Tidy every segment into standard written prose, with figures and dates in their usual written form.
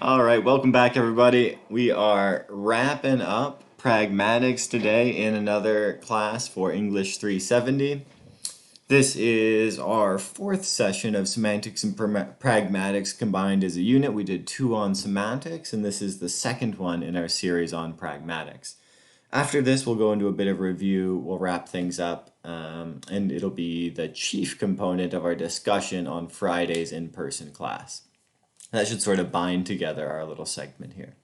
All right, welcome back, everybody. We are wrapping up pragmatics today in another class for English 370. This is our fourth session of semantics and pragmatics combined as a unit. We did two on semantics, and this is the second one in our series on pragmatics. After this, we'll go into a bit of review, we'll wrap things up, and it'll be the chief component of our discussion on Friday's in-person class. That should sort of bind together our little segment here.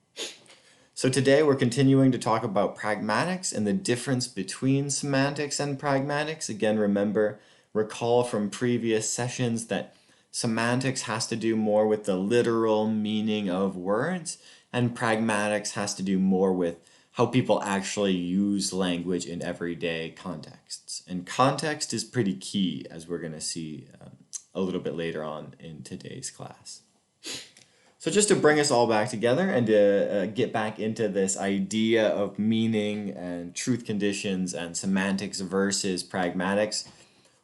So today we're continuing to talk about pragmatics and the difference between semantics and pragmatics. Again, recall from previous sessions that semantics has to do more with the literal meaning of words, and pragmatics has to do more with how people actually use language in everyday contexts. And context is pretty key, as we're going to see a little bit later on in today's class. So just to bring us all back together and to get back into this idea of meaning and truth conditions and semantics versus pragmatics,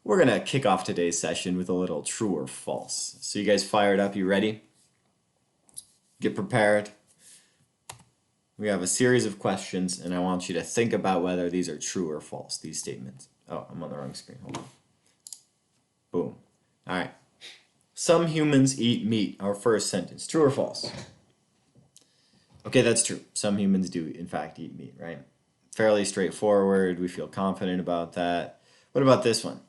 we're going to kick off today's session with a little true or false. So you guys fired up? You ready? Get prepared. We have a series of questions, and I want you to think about whether these are true or false, these statements. Oh, I'm on the wrong screen. Hold on. Boom. All right. Some humans eat meat. Our first sentence. True or false? Okay, that's true. Some humans do, in fact, eat meat, right? Fairly straightforward. We feel confident about that. What about this one?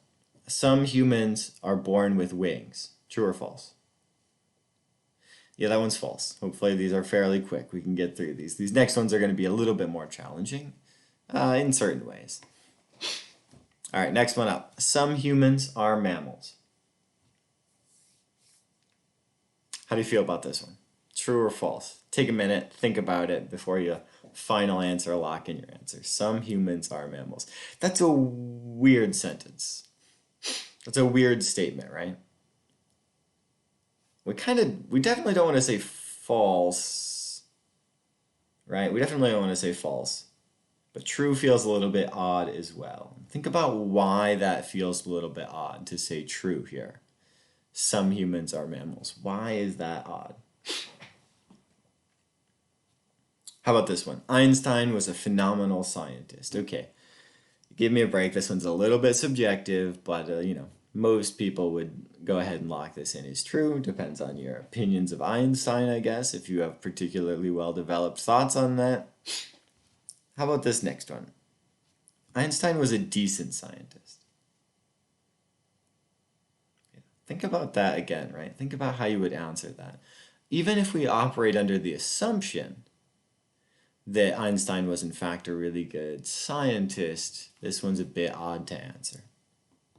Some humans are born with wings. True or false? Yeah, that one's false. Hopefully these are fairly quick. We can get through these. These next ones are going to be a little bit more challenging in certain ways. All right, next one up. Some humans are mammals. How do you feel about this one? True or false? Take a minute, think about it before you final answer, lock in your answer. Some humans are mammals. That's a weird sentence. That's a weird statement, right? We definitely don't want to say false, right? We definitely don't want to say false. But true feels a little bit odd as well. Think about why that feels a little bit odd to say true here. Some humans are mammals. Why is that odd? How about this one? Einstein was a phenomenal scientist. Okay, give me a break. This one's a little bit subjective, but most people would go ahead and lock this in as true. Depends on your opinions of Einstein, I guess, if you have particularly well-developed thoughts on that. How about this next one? Einstein was a decent scientist. Think about that again, right? Think about how you would answer that. Even if we operate under the assumption that Einstein was in fact a really good scientist, this one's a bit odd to answer.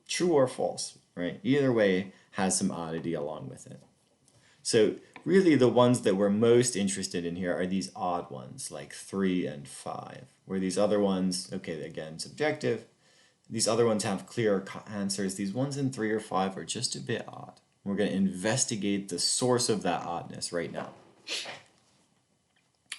True or false, right? Either way has some oddity along with it. So really the ones that we're most interested in here are these odd ones, like 3 and 5, where these other ones, okay, again, subjective, these other ones have clear answers. These ones in 3 or 5 are just a bit odd. We're going to investigate the source of that oddness right now.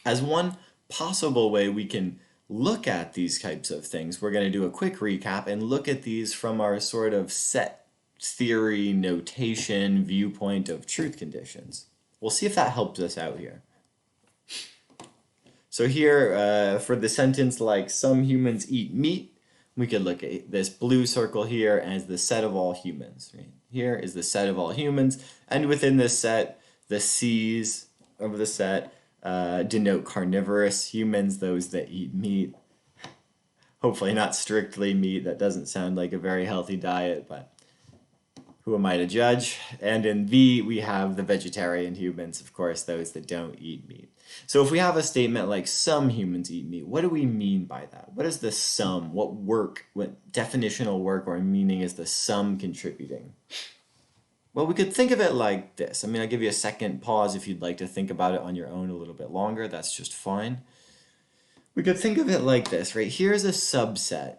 As one possible way we can look at these types of things, we're going to do a quick recap and look at these from our sort of set theory, notation, viewpoint of truth conditions. We'll see if that helps us out here. So here, for the sentence like, some humans eat meat, we could look at this blue circle here as the set of all humans. Right? Here is the set of all humans, and within this set, the C's of the set denote carnivorous humans, those that eat meat. Hopefully not strictly meat. That doesn't sound like a very healthy diet, but who am I to judge? And in V, we have the vegetarian humans, of course, those that don't eat meat. So if we have a statement like some humans eat meat, what do we mean by that? What is the sum? What definitional work or meaning is the sum contributing? Well, we could think of it like this. I mean, I'll give you a second pause if you'd like to think about it on your own a little bit longer. That's just fine. We could think of it like this, right? Here's a subset.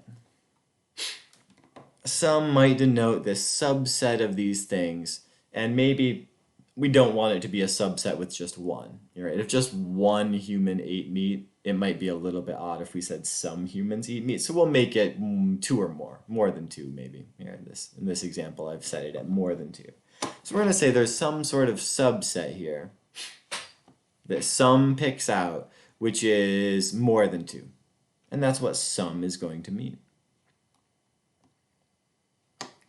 Some might denote this subset of these things, and maybe we don't want it to be a subset with just one. Right? If just one human ate meat, it might be a little bit odd if we said some humans eat meat. So we'll make it 2 or more than 2 maybe. Here in this example, I've set it at more than 2. So we're going to say there's some sort of subset here that some picks out, which is more than 2. And that's what some is going to mean.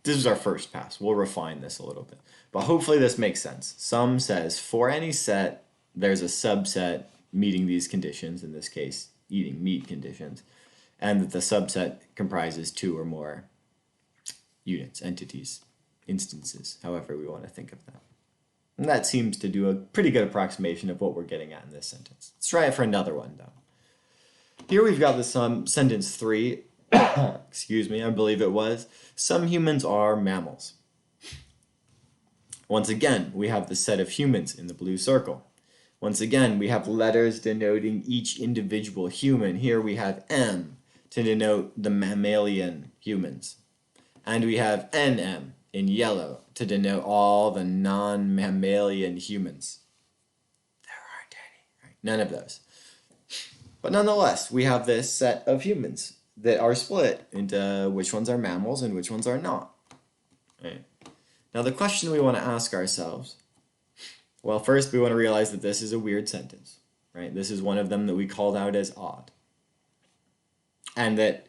This is our first pass. We'll refine this a little bit. But hopefully this makes sense. Some says for any set, there's a subset meeting these conditions, in this case, eating meat conditions, and that the subset comprises 2 or more units, entities, instances, however we want to think of that. And that seems to do a pretty good approximation of what we're getting at in this sentence. Let's try it for another one, though. Here we've got this sentence 3, excuse me, I believe it was, some humans are mammals. Once again, we have the set of humans in the blue circle. Once again, we have letters denoting each individual human. Here we have M to denote the mammalian humans. And we have NM in yellow to denote all the non-mammalian humans. There aren't any. Right? None of those. But nonetheless, we have this set of humans that are split into which ones are mammals and which ones are not. Right? Now the question we want to ask ourselves, well, first we want to realize that this is a weird sentence. Right? This is one of them that we called out as odd. And that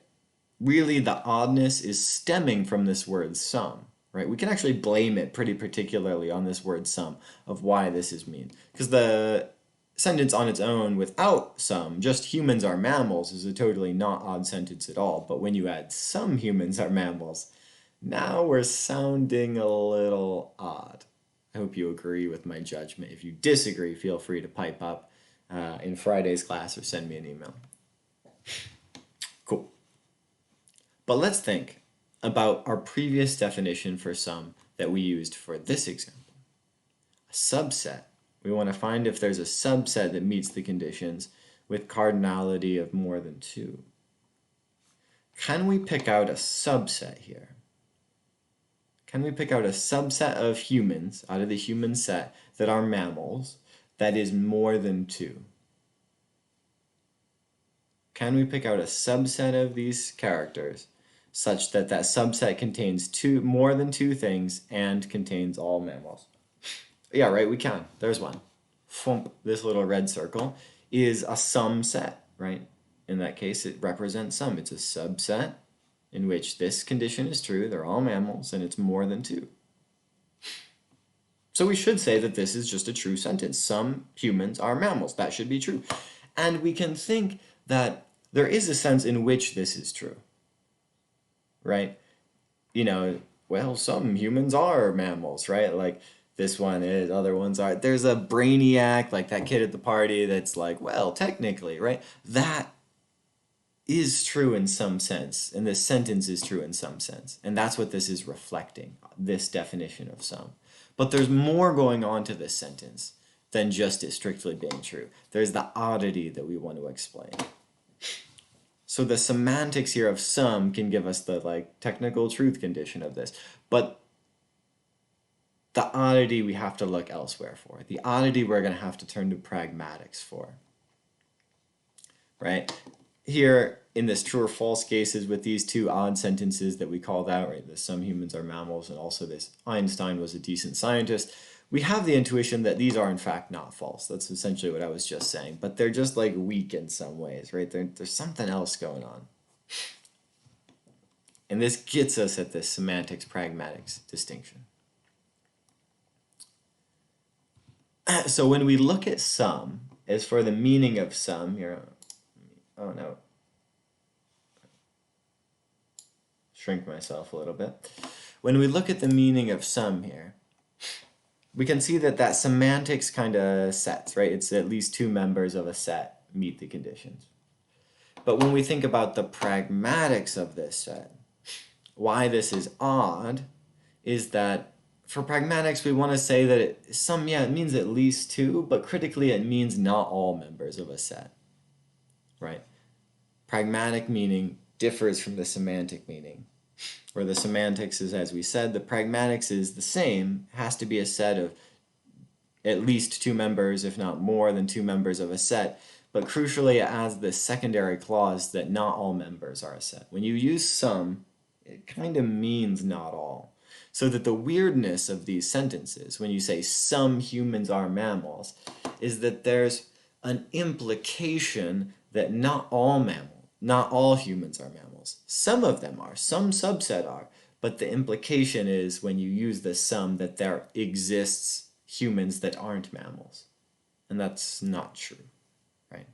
really the oddness is stemming from this word some. Right? We can actually blame it pretty particularly on this word some of why this is mean. Because the sentence on its own without some, just humans are mammals, is a totally not odd sentence at all. But when you add some humans are mammals, now we're sounding a little odd. I hope you agree with my judgment. If you disagree, feel free to pipe up in Friday's class or send me an email. Cool. But let's think about our previous definition for some that we used for this example. A subset. We want to find if there's a subset that meets the conditions with cardinality of more than 2. Can we pick out a subset here? Can we pick out a subset of humans out of the human set that are mammals that is more than 2? Can we pick out a subset of these characters such that that subset contains more than 2 things and contains all mammals? Yeah, right, we can. There's one. This little red circle is a some set, right? In that case, it represents some. It's a subset in which this condition is true. They're all mammals, and it's more than 2. So we should say that this is just a true sentence. Some humans are mammals. That should be true. And we can think that there is a sense in which this is true, right? You know, well, some humans are mammals, right? Like, this one is, other ones are. There's a brainiac, like that kid at the party, that's like, well, technically, right? That is true in some sense, and this sentence is true in some sense. And that's what this is reflecting, this definition of some. But there's more going on to this sentence than just it strictly being true. There's the oddity that we want to explain. So the semantics here of some can give us the technical truth condition of this. But the oddity we have to look elsewhere for. The oddity we're going to have to turn to pragmatics for. Right? Here, in this true or false cases with these 2 odd sentences that we called out, right, the some humans are mammals and also this Einstein was a decent scientist, we have the intuition that these are in fact not false. That's essentially what I was just saying. But they're just weak in some ways, right? There's something else going on. And this gets us at this semantics-pragmatics distinction. So when we look at some, as for the meaning of some, here, oh no, shrink myself a little bit. When we look at the meaning of some here, we can see that semantics kind of sets, right? It's at least 2 members of a set meet the conditions. But when we think about the pragmatics of this set, why this is odd is that for pragmatics, we want to say that it means at least 2, but critically it means not all members of a set, right? Pragmatic meaning differs from the semantic meaning, where the semantics is, as we said, the pragmatics is the same, has to be a set of at least 2 members, if not more than 2 members of a set, but crucially it adds this secondary clause that not all members are a set. When you use some, it kind of means not all. So that the weirdness of these sentences, when you say some humans are mammals, is that there's an implication that not all humans are mammals. Some of them are, some subset are, but the implication is when you use the some that there exists humans that aren't mammals. And that's not true, right?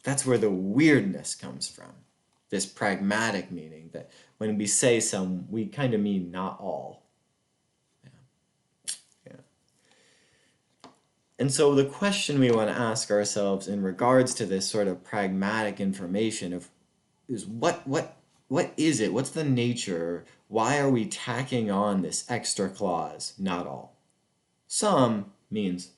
That's where the weirdness comes from. This pragmatic meaning that when we say some, we kind of mean not all. And so the question we want to ask ourselves in regards to this sort of pragmatic information is what is it? What's the nature? Why are we tacking on this extra clause, not all? Some means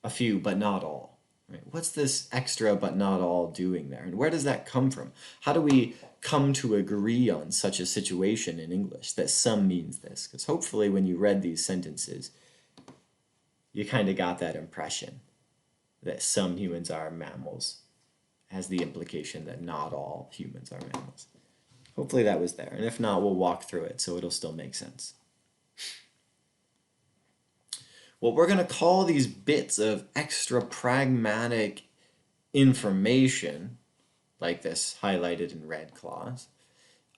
a few, but not all. Right? What's this extra but not all doing there? And where does that come from? How do we come to agree on such a situation in English that some means this? Because hopefully when you read these sentences, you kind of got that impression that some humans are mammals has the implication that not all humans are mammals. Hopefully that was there. And if not, we'll walk through it so it'll still make sense. What we're going to call these bits of extra pragmatic information, like this highlighted in red clause,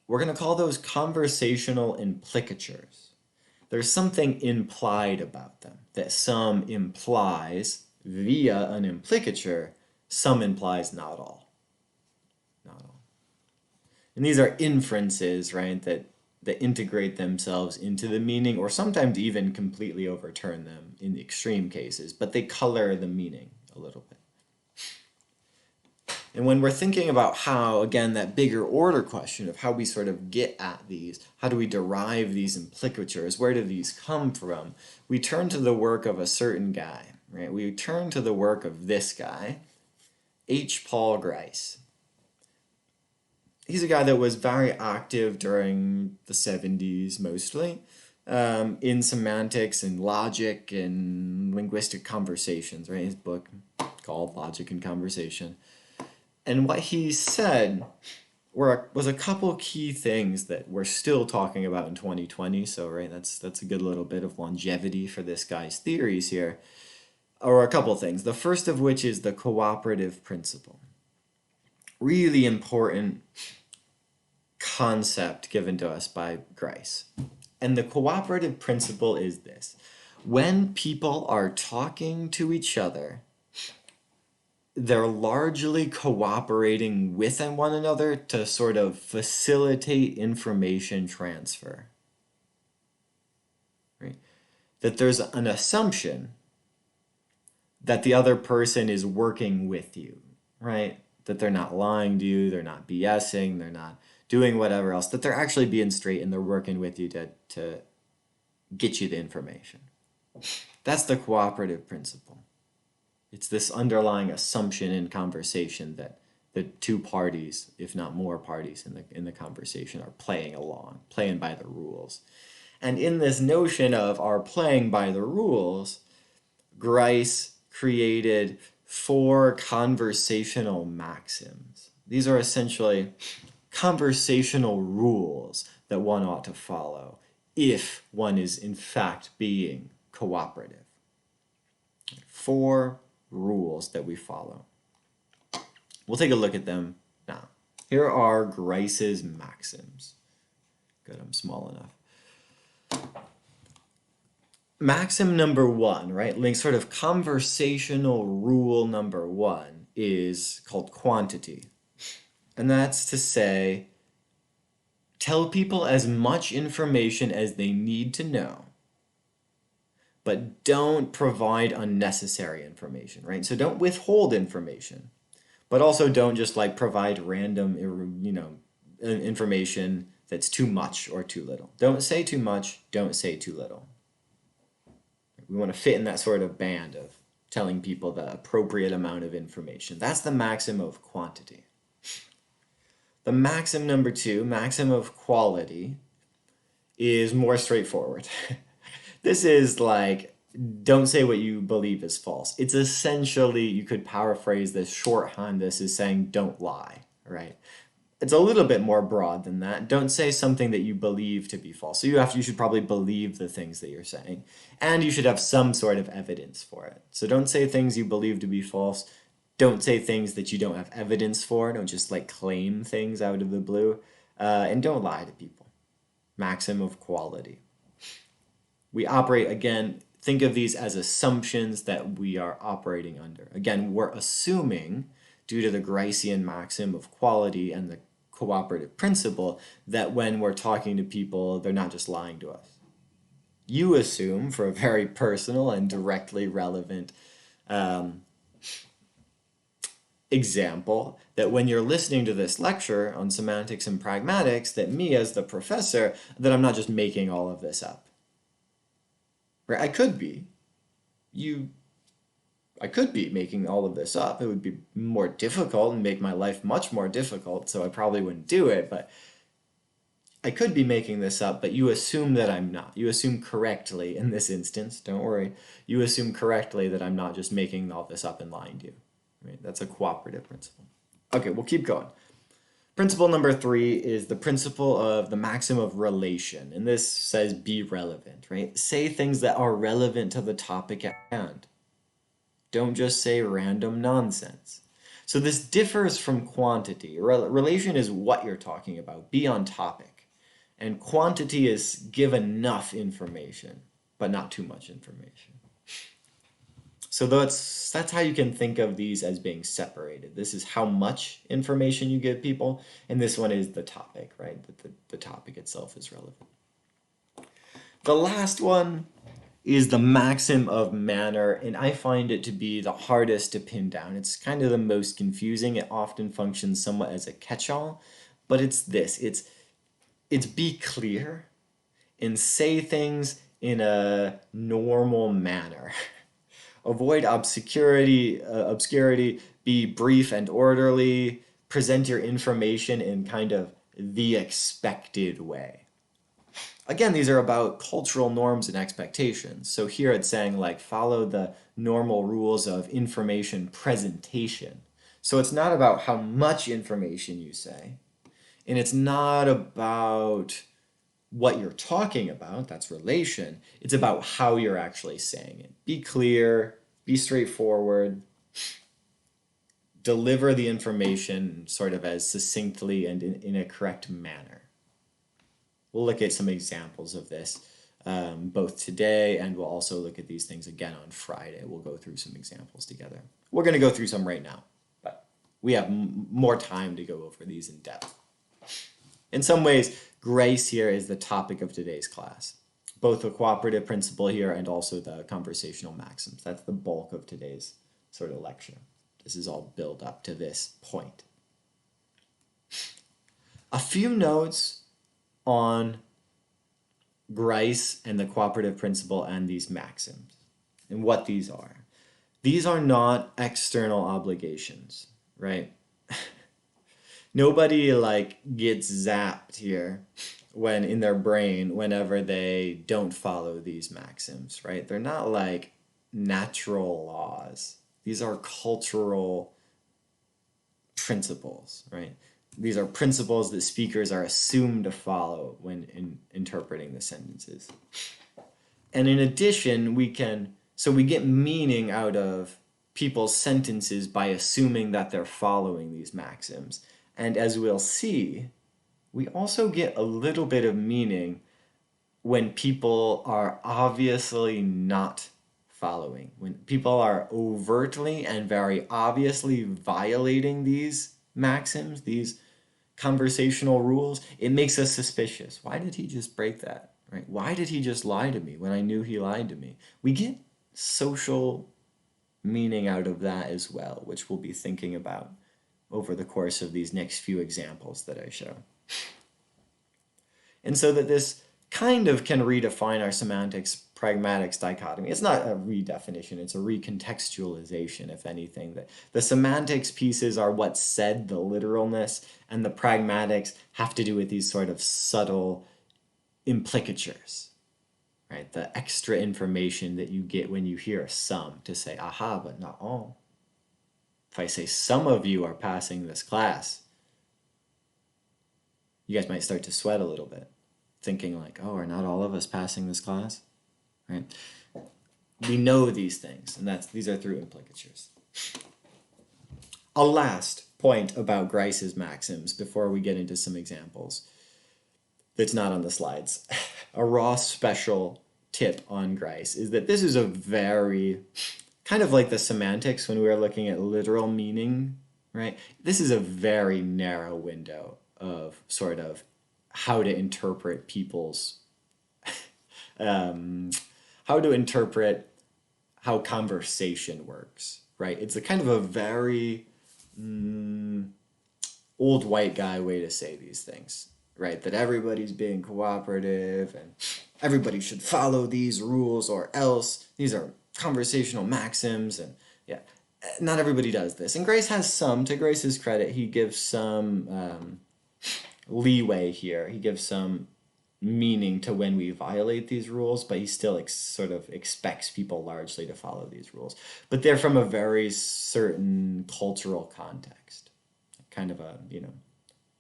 we're going to call those conversational implicatures. There's something implied about them, that some implies via an implicature, some implies not all. Not all. And these are inferences, right, that integrate themselves into the meaning or sometimes even completely overturn them in the extreme cases, but they color the meaning a little bit. And when we're thinking about how, again, that bigger order question of how we sort of get at these, how do we derive these implicatures, where do these come from, we turn to the work of a certain guy, right? We turn to the work of this guy, H. Paul Grice. He's a guy that was very active during the 70s mostly, in semantics and logic and linguistic conversations, right? His book called Logic and Conversation. And what he said was a couple key things that we're still talking about in 2020. So, right, that's a good little bit of longevity for this guy's theories here. Or a couple things. The first of which is the cooperative principle. Really important concept given to us by Grice. And the cooperative principle is this. When people are talking to each other, they're largely cooperating with one another to sort of facilitate information transfer. Right? That there's an assumption that the other person is working with you, right? That they're not lying to you, they're not BSing, they're not doing whatever else, that they're actually being straight and they're working with you to get you the information. That's the cooperative principle. It's this underlying assumption in conversation that the two parties, if not more parties in the conversation, are playing along, playing by the rules. And in this notion of our playing by the rules, Grice created 4 conversational maxims. These are essentially conversational rules that one ought to follow if one is in fact being cooperative. 4 rules that we follow. We'll take a look at them now. Here are Grice's maxims. Good, I'm small enough. Maxim number 1, right? Like sort of conversational rule number 1 is called quantity. And that's to say, tell people as much information as they need to know, but don't provide unnecessary information, right? So don't withhold information, but also don't just like provide random, information that's too much or too little. Don't say too much, don't say too little. We want to fit in that sort of band of telling people the appropriate amount of information. That's the maxim of quantity. The maxim number 2, maxim of quality, is more straightforward. This is like, don't say what you believe is false. It's essentially, you could paraphrase this, shorthand this as saying, don't lie, right? it's a little bit more broad than that. Don't say something that you believe to be false. So you should probably believe the things that you're saying, and you should have some sort of evidence for it. So don't say things you believe to be false. Don't say things that you don't have evidence for. Don't just like claim things out of the blue, and don't lie to people. Maxim of quality. We operate, again, think of these as assumptions that we are operating under. Again, we're assuming, due to the Gricean maxim of quality and the cooperative principle, that when we're talking to people, they're not just lying to us. You assume, for a very personal and directly relevant example, that when you're listening to this lecture on semantics and pragmatics, that me as the professor, that I'm not just making all of this up. Right? I could be. I could be making all of this up. It would be more difficult and make my life much more difficult, so I probably wouldn't do it, but I could be making this up, but you assume that I'm not. You assume correctly in this instance, don't worry. You assume correctly that I'm not just making all this up and lying to you. Right? That's a cooperative principle. Okay, we'll keep going. Principle number 3 is the principle of the maxim of relation. And this says be relevant, right? Say things that are relevant to the topic at hand. Don't just say random nonsense. So this differs from quantity. Relation is what you're talking about. Be on topic. And quantity is give enough information, but not too much information. So that's how you can think of these as being separated. This is how much information you give people, and this one is the topic, right? The topic itself is relevant. The last one is the maxim of manner, and I find it to be the hardest to pin down. It's kind of the most confusing. It often functions somewhat as a catch-all, but it's this. It's be clear and say things in a normal manner. Avoid obscurity, be brief and orderly, present your information in kind of the expected way. Again, these are about cultural norms and expectations. So here it's saying like follow the normal rules of information presentation. So it's not about how much information you say, and it's not about what you're talking about, that's relation. It's about how you're actually saying it. Be clear, be straightforward, deliver the information sort of as succinctly and in a correct manner. We'll look at some examples of this both today, and we'll also look at these things again on Friday. We'll go through some examples together. We're going to go through some right now, but we have more time to go over these in depth. In some ways, Grice here is the topic of today's class. Both the cooperative principle here and also the conversational maxims. That's the bulk of today's sort of lecture. This is all built up to this point. A few notes on Grice and the cooperative principle and these maxims and what these are. These are not external obligations, right? Nobody like gets zapped here when in their brain whenever they don't follow these maxims, right? They're not like natural laws. These are cultural principles, right? These are principles that speakers are assumed to follow when interpreting the sentences. And in addition, we get meaning out of people's sentences by assuming that they're following these maxims. And as we'll see, we also get a little bit of meaning when people are obviously not following. When people are overtly and very obviously violating these maxims, these conversational rules, it makes us suspicious. Why did he just break that? Right? Why did he just lie to me when I knew he lied to me? We get social meaning out of that as well, which we'll be thinking about over the course of these next few examples that I show. And so that this kind of can redefine our semantics pragmatics dichotomy. It's not a redefinition, it's a recontextualization, if anything. The semantics pieces are what's said, the literalness, and the pragmatics have to do with these sort of subtle implicatures, right? The extra information that you get when you hear some to say, aha, but not all. If I say some of you are passing this class, You guys might start to sweat a little bit, thinking like, oh, are not all of us passing this class? Right? We know these things, and these are through implicatures. A last point about Grice's maxims before we get into some examples that's not on the slides. A raw special tip on Grice is that this is a very, kind of like the semantics when we were looking at literal meaning, right? This is a very narrow window of sort of how to interpret people's, how to interpret how conversation works, right? It's a kind of a very old white guy way to say these things, right? That everybody's being cooperative and everybody should follow these rules or else. These are conversational maxims, and yeah, not everybody does this. And Grice has some, to Grice's credit, he gives some leeway here. He gives some meaning to when we violate these rules, but he still sort of expects people largely to follow these rules. But they're from a very certain cultural context, kind of a,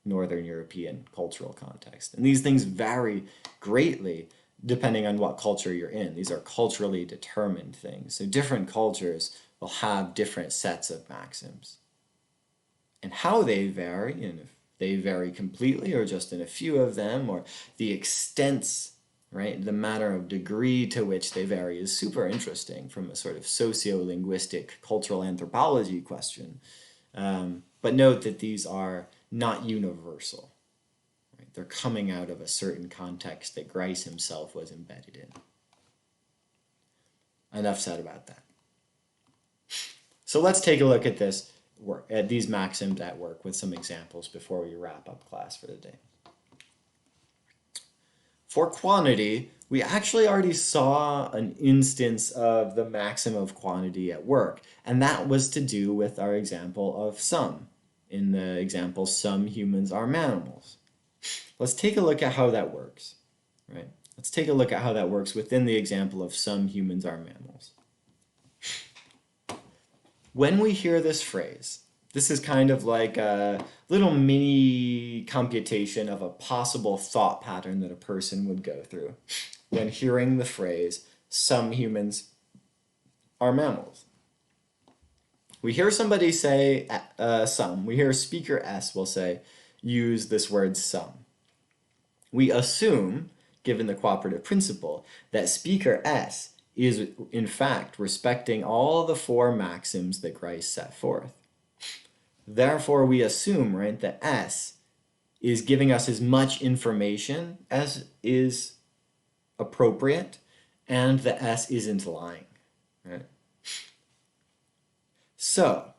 Northern European cultural context. And these things vary greatly depending on what culture you're in. These are culturally determined things. So different cultures will have different sets of maxims. And how they vary, and if they vary completely or just in a few of them, or the extents, right, the matter of degree to which they vary is super interesting from a sort of sociolinguistic cultural anthropology question. But note that these are not universal. Right? They're coming out of a certain context that Grice himself was embedded in. Enough said about that. So let's take a look at this work, at these maxims at work with some examples before we wrap up class for the day. For quantity, we actually already saw an instance of the maxim of quantity at work, and that was to do with our example of some. In the example, some humans are mammals. Let's take a look at how that works, right? Let's take a look at how that works within the example of some humans are mammals. When we hear this phrase, this is kind of like a little mini computation of a possible thought pattern that a person would go through when hearing the phrase, some humans are mammals. We hear somebody say some. We hear speaker S will say, use this word some. We assume, given the cooperative principle, that speaker S is in fact respecting all the four maxims that Grice set forth. Therefore, we assume, right, that S is giving us as much information as is appropriate, and that S isn't lying, right? So,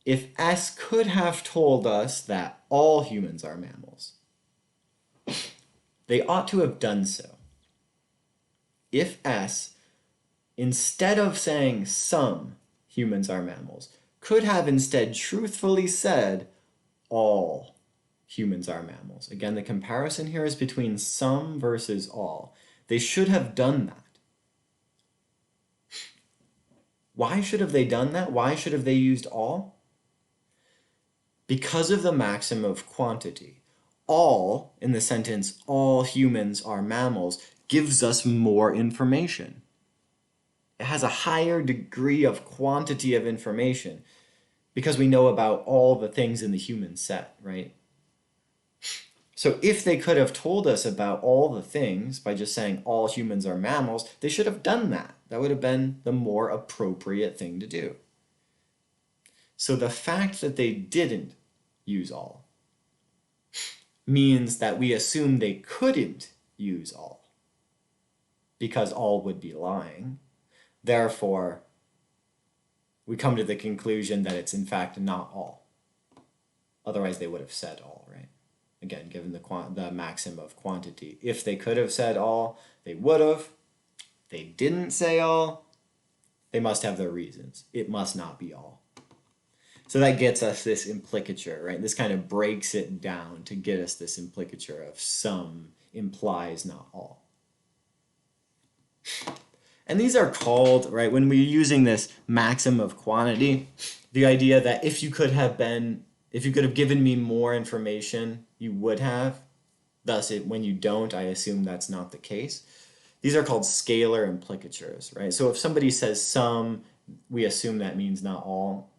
if S could have told us that all humans are mammals, they ought to have done so. If S, instead of saying some humans are mammals, could have instead truthfully said all humans are mammals. Again, the comparison here is between some versus all. They should have done that. Why should have they done that? Why should have they used all? Because of the maxim of quantity. All, in the sentence, all humans are mammals, gives us more information. It has a higher degree of quantity of information because we know about all the things in the human set, right? So if they could have told us about all the things by just saying all humans are mammals, they should have done that. That would have been the more appropriate thing to do. So the fact that they didn't use all means that we assume they couldn't use all because all would be lying. Therefore, we come to the conclusion that it's in fact not all. Otherwise, they would have said all, right? Again, given the maxim of quantity. If they could have said all, they would have. They didn't say all. They must have their reasons. It must not be all. So that gets us this implicature, right? This kind of breaks it down to get us this implicature of some implies not all. And these are called, right, when we're using this maxim of quantity, the idea that if you could have been If you could have given me more information, you would have. Thus, when you don't, I assume that's not the case. These are called scalar implicatures, right? So if somebody says some, we assume that means not all,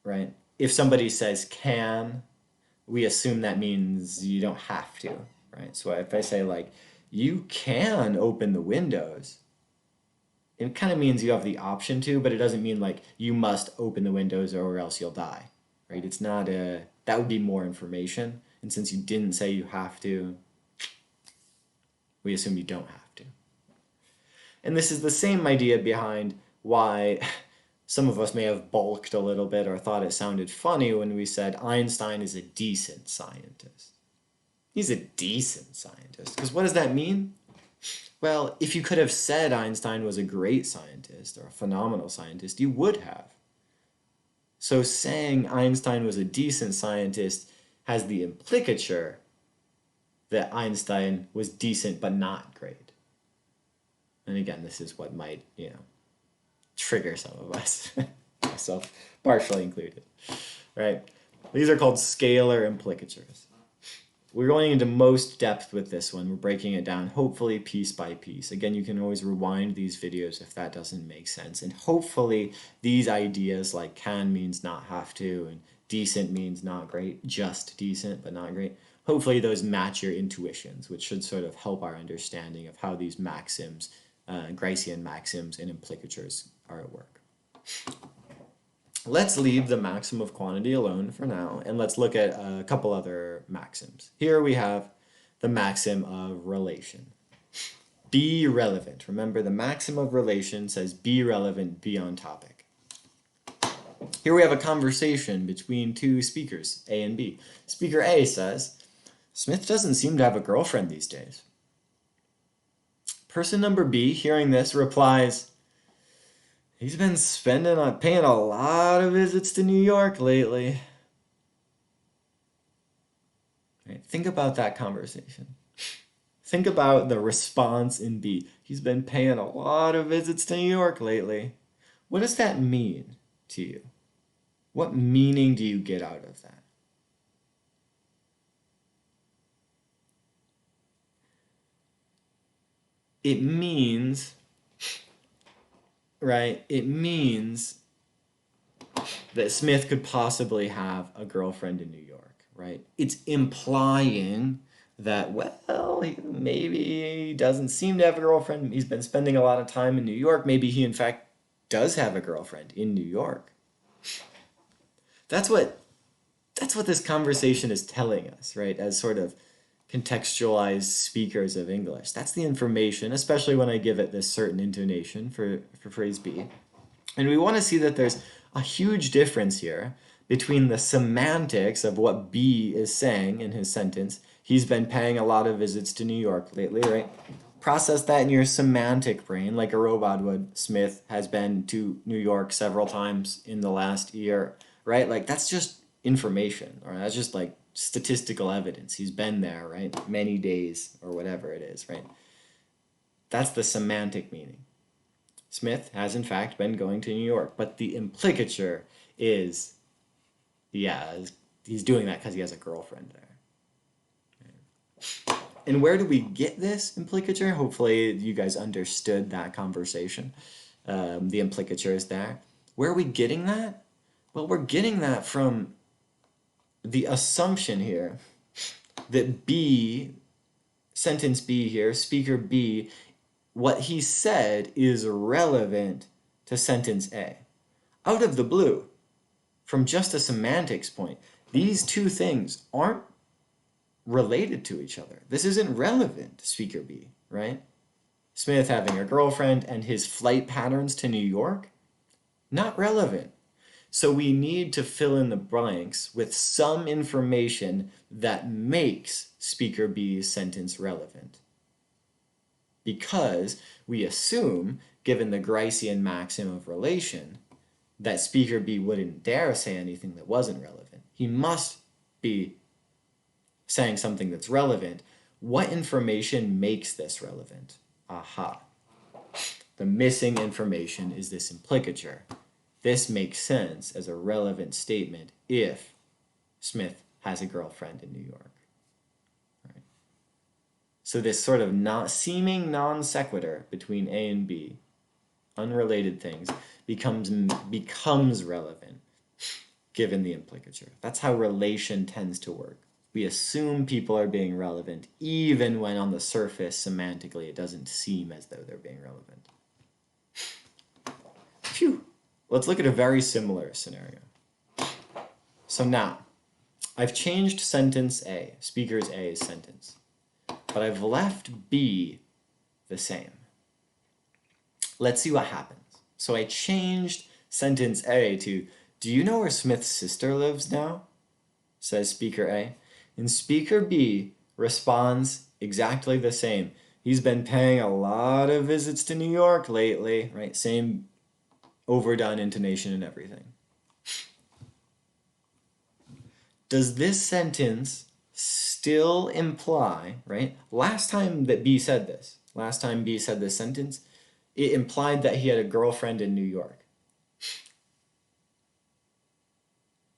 right? If somebody says can, we assume that means you don't have to, right? So if I say like, you can open the windows, it kind of means you have the option to, but it doesn't mean like you must open the windows or else you'll die, right? It's not that would be more information. And since you didn't say you have to, we assume you don't have to. And this is the same idea behind why some of us may have balked a little bit or thought it sounded funny when we said Einstein is a decent scientist. He's a decent scientist. Because what does that mean? Well, if you could have said Einstein was a great scientist or a phenomenal scientist, you would have. So saying Einstein was a decent scientist has the implicature that Einstein was decent but not great. And again, this is what might, trigger some of us, myself partially included, right? These are called scalar implicatures. We're going into most depth with this one. We're breaking it down, hopefully piece by piece. Again, you can always rewind these videos if that doesn't make sense. And hopefully these ideas like can means not have to, and decent means not great, just decent but not great. Hopefully those match your intuitions, which should sort of help our understanding of how these maxims, Gricean maxims and implicatures are at work. Let's leave the maxim of quantity alone for now, and let's look at a couple other maxims. Here we have the maxim of relation. Be relevant. Remember, the maxim of relation says be relevant, be on topic. Here we have a conversation between two speakers, A and B. Speaker A says, Smith doesn't seem to have a girlfriend these days. Person number B, hearing this, replies, he's been paying a lot of visits to New York lately. Right, think about that conversation. Think about the response in B. He's been paying a lot of visits to New York lately. What does that mean to you? What meaning do you get out of that? It means, right, it means that Smith could possibly have a girlfriend in New York, right? It's implying that, well, maybe he doesn't seem to have a girlfriend. He's been spending a lot of time in New York. Maybe he, in fact, does have a girlfriend in New York. That's what this conversation is telling us, right? As sort of contextualized speakers of English. That's the information, especially when I give it this certain intonation for phrase B. And we want to see that there's a huge difference here between the semantics of what B is saying in his sentence. He's been paying a lot of visits to New York lately, right? Process that in your semantic brain like a robot would. Smith has been to New York several times in the last year, right? Like that's just information, or that's just like statistical evidence. He's been there, right? Many days or whatever it is, right? That's the semantic meaning. Smith has in fact been going to New York, but the implicature is, yeah, he's doing that because he has a girlfriend there. And where do we get this implicature? Hopefully you guys understood that conversation. The implicature is there. Where are we getting that? Well, we're getting that from the assumption here that B, sentence B here, speaker B, what he said is relevant to sentence A. Out of the blue, from just a semantics point, these two things aren't related to each other. This isn't relevant to speaker B, right? Smith having a girlfriend and his flight patterns to New York, not relevant. So we need to fill in the blanks with some information that makes speaker B's sentence relevant. Because we assume, given the Gricean maxim of relation, that speaker B wouldn't dare say anything that wasn't relevant. He must be saying something that's relevant. What information makes this relevant? Aha. The missing information is this implicature. This makes sense as a relevant statement if Smith has a girlfriend in New York. Right? So this sort of seeming non sequitur between A and B, unrelated things, becomes relevant given the implicature. That's how relation tends to work. We assume people are being relevant even when on the surface, semantically, it doesn't seem as though they're being relevant. Phew. Let's look at a very similar scenario. So now, I've changed sentence A, speakers A's sentence, but I've left B the same. Let's see what happens. So I changed sentence A to, do you know where Smith's sister lives now? Says speaker A. And speaker B responds exactly the same. He's been paying a lot of visits to New York lately, right? Same overdone intonation and everything. Does this sentence still imply, right? Last time B said this sentence, it implied that he had a girlfriend in New York.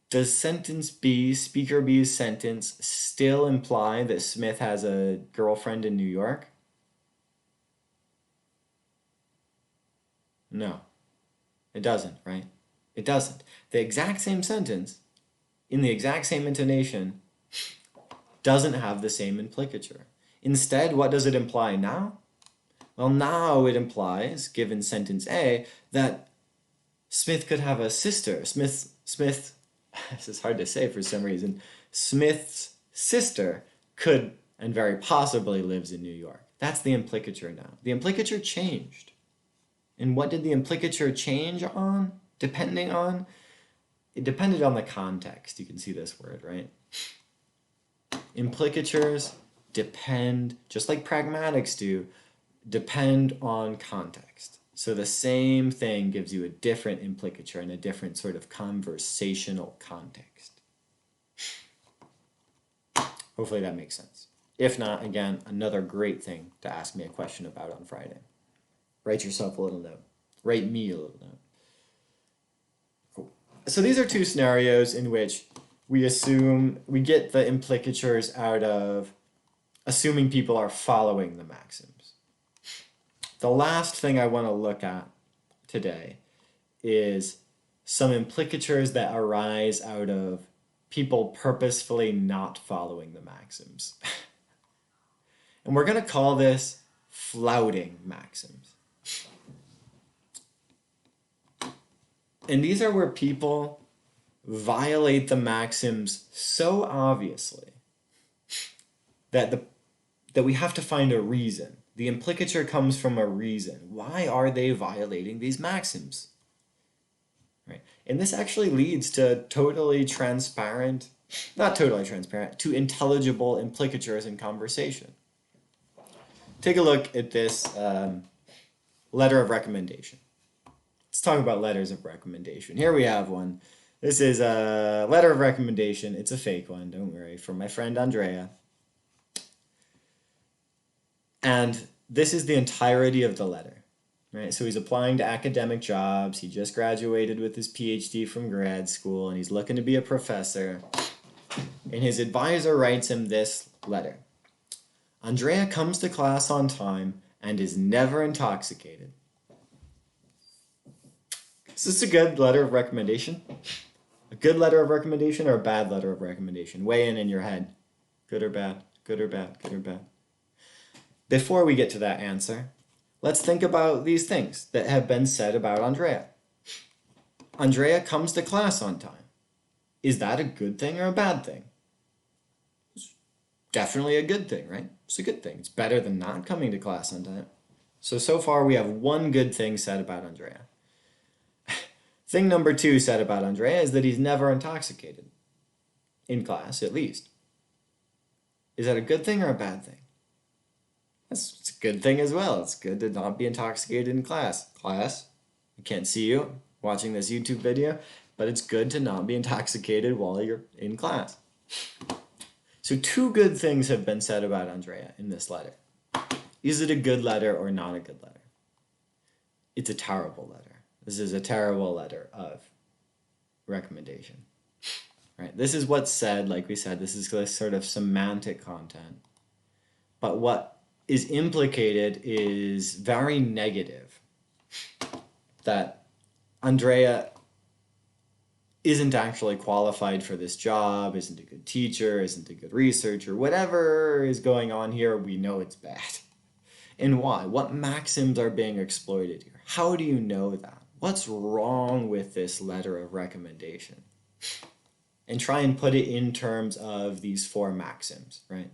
Does sentence B, speaker B's sentence, still imply that Smith has a girlfriend in New York? No, it doesn't, right? It doesn't. The exact same sentence, in the exact same intonation, doesn't have the same implicature. Instead, what does it imply now? Well, now it implies, given sentence A, that Smith could have a sister. Smith, this is hard to say for some reason, Smith's sister could and very possibly lives in New York. That's the implicature now. The implicature changed. And what did the implicature change on, depending on? It depended on the context. You can see this word, right? Implicatures depend, just like pragmatics do, depend on context. So the same thing gives you a different implicature in a different sort of conversational context. Hopefully that makes sense. If not, again, another great thing to ask me a question about on Friday. Write yourself a little note. Write me a little note. Cool. So these are two scenarios in which we get the implicatures out of assuming people are following the maxims. The last thing I want to look at today is some implicatures that arise out of people purposefully not following the maxims. And we're going to call this flouting maxims. And these are where people violate the maxims so obviously that we have to find a reason. The implicature comes from a reason. Why are they violating these maxims? Right? And this actually leads to to intelligible implicatures in conversation. Take a look at this letter of recommendation. Let's talk about letters of recommendation. Here we have one. This is a letter of recommendation. It's a fake one, don't worry, from my friend Andrea. And this is the entirety of the letter, right? So he's applying to academic jobs. He just graduated with his PhD from grad school, and he's looking to be a professor. And his advisor writes him this letter. Andrea comes to class on time and is never intoxicated. Is this a good letter of recommendation? A good letter of recommendation or a bad letter of recommendation? Weigh in your head. Good or bad? Good or bad? Good or bad? Before we get to that answer, let's think about these things that have been said about Andrea. Andrea comes to class on time. Is that a good thing or a bad thing? It's definitely a good thing, right? It's a good thing. It's better than not coming to class on time. So far we have one good thing said about Andrea. Thing number 2 said about Andrea is that he's never intoxicated. In class, at least. Is that a good thing or a bad thing? It's a good thing as well. It's good to not be intoxicated in class. Class, I can't see you watching this YouTube video, but it's good to not be intoxicated while you're in class. So 2 good things have been said about Andrea in this letter. Is it a good letter or not a good letter? It's a terrible letter. This is a terrible letter of recommendation. right? This is what's said, like we said, this is this sort of semantic content. But what is implicated is very negative. That Andrea isn't actually qualified for this job, isn't a good teacher, isn't a good researcher, whatever is going on here, we know it's bad. And why? What maxims are being exploited here? How do you know that? What's wrong with this letter of recommendation? And try and put it in terms of these four maxims, right?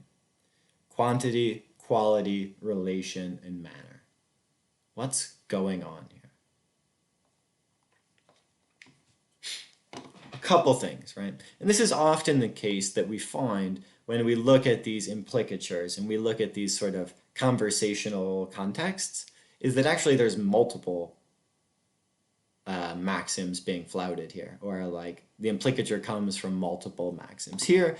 Quantity, quality, relation, and manner. What's going on here? A couple things, right? And this is often the case that we find when we look at these implicatures and we look at these sort of conversational contexts, is that actually there's multiple maxims being flouted here, or like the implicature comes from multiple maxims. Here,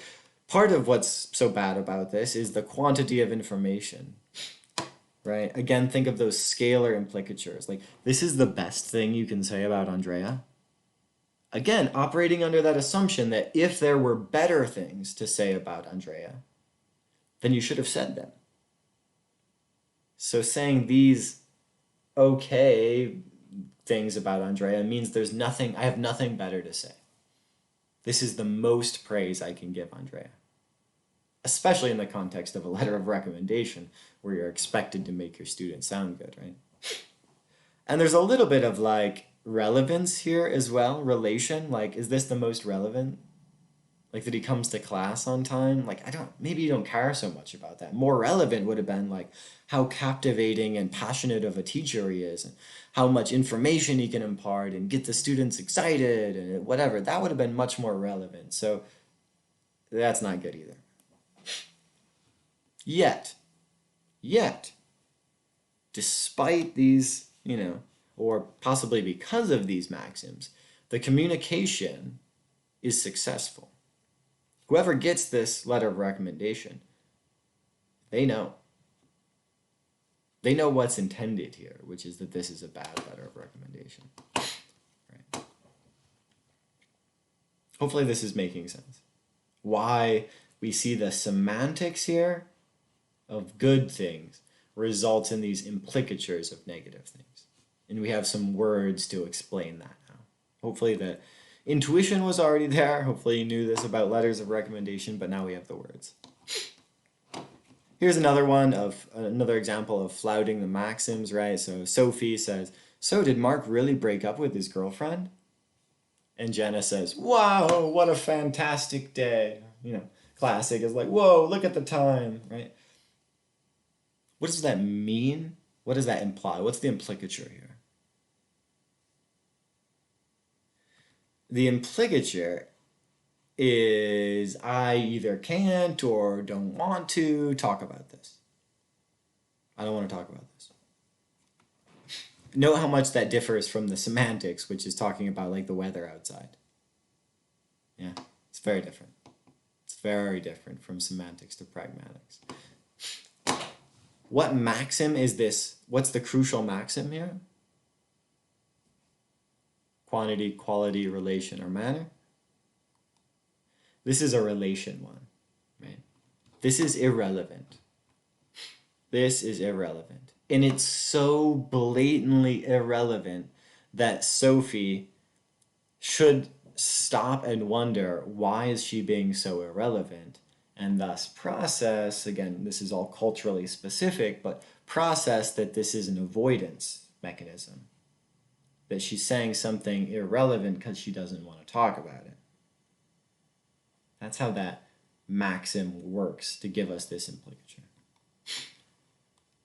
part of what's so bad about this is the quantity of information, right? Again, think of those scalar implicatures. Like, this is the best thing you can say about Andrea. Again, operating under that assumption that if there were better things to say about Andrea, then you should have said them. So saying these okay things about Andrea means there's nothing, I have nothing better to say. This is the most praise I can give Andrea. Especially in the context of a letter of recommendation where you're expected to make your student sound good, right? And there's a little bit of like relevance here as well, relation, like is this the most relevant? Like that he comes to class on time? Like maybe you don't care so much about that. More relevant would have been like how captivating and passionate of a teacher he is and how much information he can impart and get the students excited and whatever. That would have been much more relevant. So that's not good either. Yet, despite these, or possibly because of these maxims, the communication is successful. Whoever gets this letter of recommendation, they know. They know what's intended here, which is that this is a bad letter of recommendation. Right. Hopefully this is making sense. Why we see the semantics here of good things results in these implicatures of negative things. And we have some words to explain that now. Hopefully the intuition was already there. Hopefully you knew this about letters of recommendation, but now we have the words. Here's another example of flouting the maxims, right? So Sophie says, "So did Mark really break up with his girlfriend?" And Jenna says, "Wow, what a fantastic day." Classic is like, "Whoa, look at the time," right? What does that mean? What does that imply? What's the implicature here? The implicature is I either can't or don't want to talk about this. I don't want to talk about this. Note how much that differs from the semantics, which is talking about like the weather outside. Yeah, it's very different. It's very different from semantics to pragmatics. What maxim is this? What's the crucial maxim here? Quantity, quality, relation, or manner. This is a relation one, right? This is irrelevant. This is irrelevant. And it's so blatantly irrelevant that Sophie should stop and wonder, why is she being so irrelevant? And thus process, again, this is all culturally specific, but process that this is an avoidance mechanism. That she's saying something irrelevant because she doesn't want to talk about it. That's how that maxim works to give us this implicature.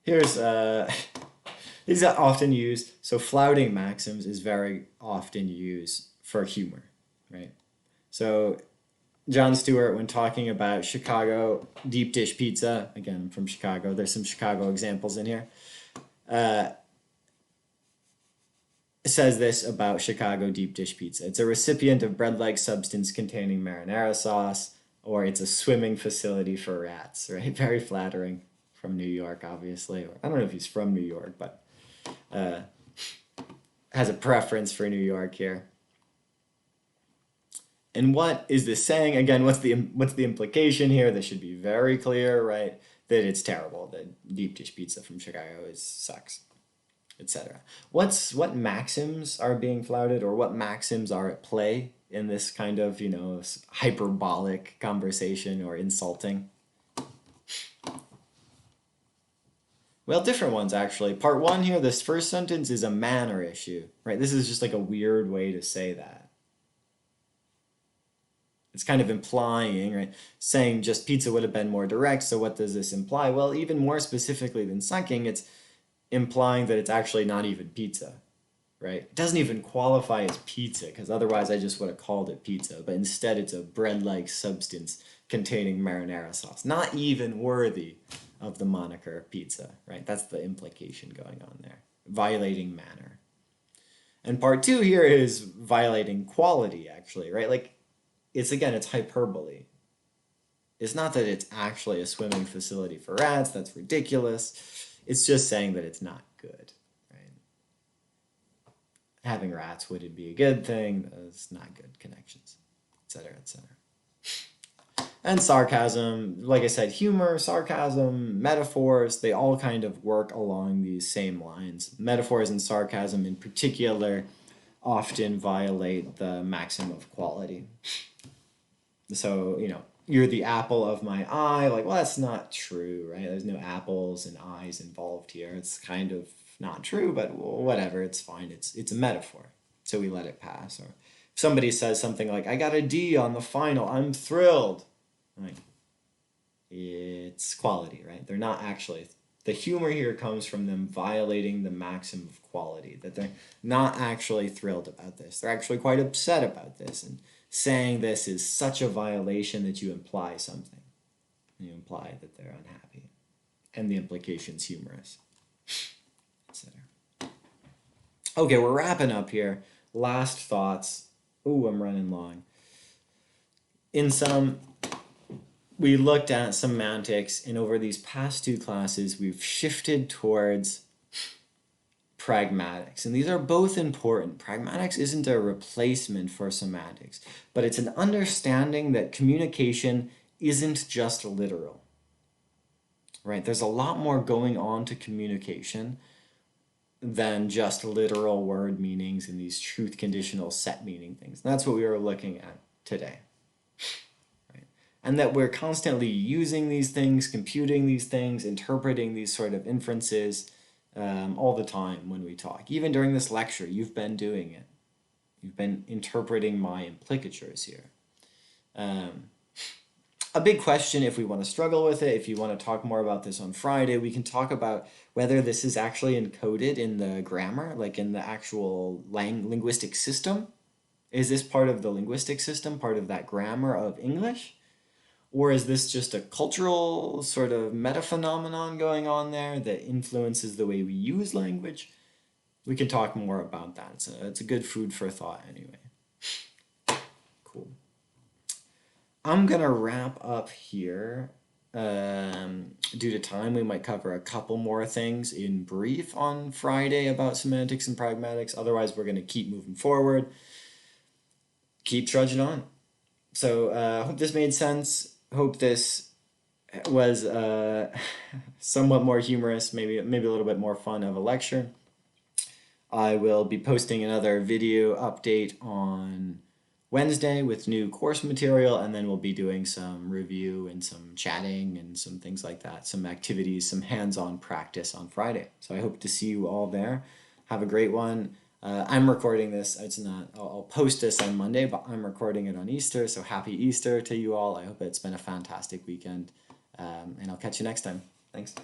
Here's, these are often used, so flouting maxims is very often used for humor, right? So Jon Stewart, when talking about Chicago deep dish pizza, again, I'm from Chicago, there's some Chicago examples in here, says this about Chicago deep dish pizza. It's a recipient of bread-like substance containing marinara sauce, or it's a swimming facility for rats, right? Very flattering. From New York, obviously. Or, I don't know if he's from New York, but has a preference for New York here. And what is this saying? Again, what's the implication here? This should be very clear, right? That it's terrible. That deep dish pizza from Chicago sucks, etc. What maxims are being flouted, or what maxims are at play in this kind of, hyperbolic conversation or insulting? Well, different ones actually. Part one here, this first sentence is a manner issue, right? This is just like a weird way to say that. It's kind of implying, right? Saying just pizza would have been more direct, so what does this imply? Well, even more specifically than sucking, it's implying that it's actually not even pizza, right? It doesn't even qualify as pizza, because otherwise I just would have called it pizza, but instead it's a bread-like substance containing marinara sauce. Not even worthy of the moniker pizza, right? That's the implication going on there. Violating manner. And part two here is violating quality, actually, right? Like, it's hyperbole. It's not that it's actually a swimming facility for rats. That's ridiculous. It's just saying that it's not good, right? Having rats wouldn't be a good thing. It's not good connections, etc., etc. And sarcasm, like I said, humor, sarcasm, metaphors, they all kind of work along these same lines. Metaphors and sarcasm in particular often violate the maxim of quality. So, you're the apple of my eye. Like, well, that's not true, right? There's no apples and eyes involved here. It's kind of not true, but whatever, it's fine. It's a metaphor, so we let it pass. Or if somebody says something like, I got a D on the final, I'm thrilled. Like, it's quality, right? They're not actually... The humor here comes from them violating the maxim of quality, that they're not actually thrilled about this. They're actually quite upset about this, and saying this is such a violation that you imply something. You imply that they're unhappy, and the implication's humorous, etc. Okay, we're wrapping up here. Last thoughts. Ooh, I'm running long. We looked at semantics, and over these past two classes, we've shifted towards pragmatics. And these are both important. Pragmatics isn't a replacement for semantics, but it's an understanding that communication isn't just literal, right? There's a lot more going on to communication than just literal word meanings and these truth conditional set meaning things. And that's what we were looking at today. And that we're constantly using these things, computing these things, interpreting these sort of inferences all the time when we talk. Even during this lecture, you've been doing it. You've been interpreting my implicatures here. A big question, if we want to struggle with it, if you want to talk more about this on Friday, we can talk about whether this is actually encoded in the grammar, like in the actual linguistic system. Is this part of the linguistic system, part of that grammar of English? Or is this just a cultural sort of meta-phenomenon going on there that influences the way we use language? We can talk more about that. It's a good food for thought anyway. Cool. I'm going to wrap up here. Due to time, we might cover a couple more things in brief on Friday about semantics and pragmatics. Otherwise, we're going to keep moving forward. Keep trudging on. So hope this made sense. Hope this was somewhat more humorous, maybe a little bit more fun of a lecture. I will be posting another video update on Wednesday with new course material, and then we'll be doing some review and some chatting and some things like that, some activities, some hands-on practice on Friday. So I hope to see you all there. Have a great one. I'm recording this. It's not. I'll post this on Monday, but I'm recording it on Easter. So happy Easter to you all. I hope it's been a fantastic weekend, and I'll catch you next time. Thanks.